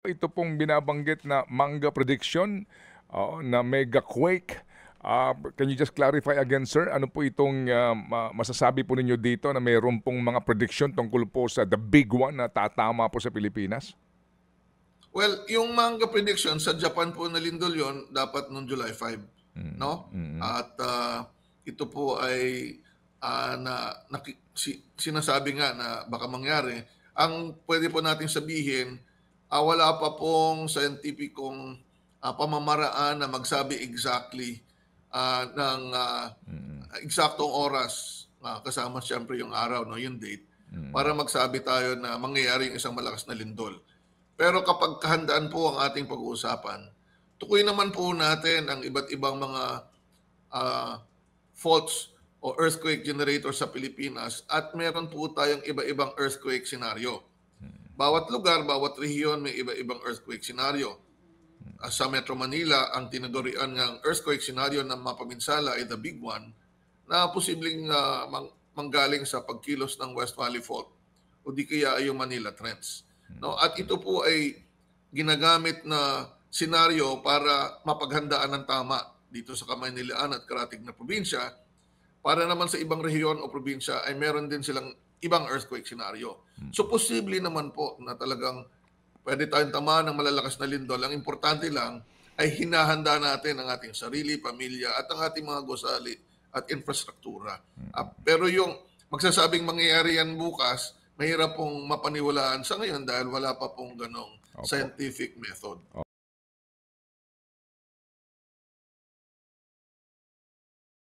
Ito pong binabanggit na manga prediction, na mega quake. Can you just clarify again, sir? Ano po itong masasabi po ninyo dito na mayroon pong mga prediction tungkol po sa the big one na tatama po sa Pilipinas? Well, yung manga prediction sa Japan po nalindol yon dapat noong July 5, Mm, no? mm, At ito po ay sinasabi nga na baka mangyari. Ang pwede po natin sabihin, wala pa pong scientificong pamamaraan na magsabi exactly ng mm, eksaktong oras, kasama siyempre yung araw, no, yung date, para mm. magsabi tayo na mangyayari yung isang malakas na lindol. Pero kapag kahandaan po ang ating pag-uusapan, tukoy naman po natin ang iba't ibang mga ah, faults o earthquake generator sa Pilipinas at meron po tayong iba-ibang earthquake scenario. Bawat lugar, bawat rehiyon may iba-ibang earthquake scenario. Sa Metro Manila, ang tinagurian ng earthquake scenario ng mapaminsala ay the big one na posibleng manggaling sa pagkilos ng West Valley Fault o di kaya ay yung Manila Trends. No? At ito po ay ginagamit na senaryo para mapaghandaan ng tama dito sa Kamaynilaan at karatig na probinsya. Para naman sa ibang rehiyon o probinsya ay meron din silang ibang earthquake scenario. So posible naman po na talagang pwede tayong tamaan ng malalakas na lindol. Ang importante lang ay hinahanda natin ang ating sarili, pamilya at ang ating mga gusali at infrastruktura. Pero yung magsasabing mangyayari yan bukas, mahirap pong mapaniwalaan sa ngayon dahil wala pa pong ganong Opo. scientific method.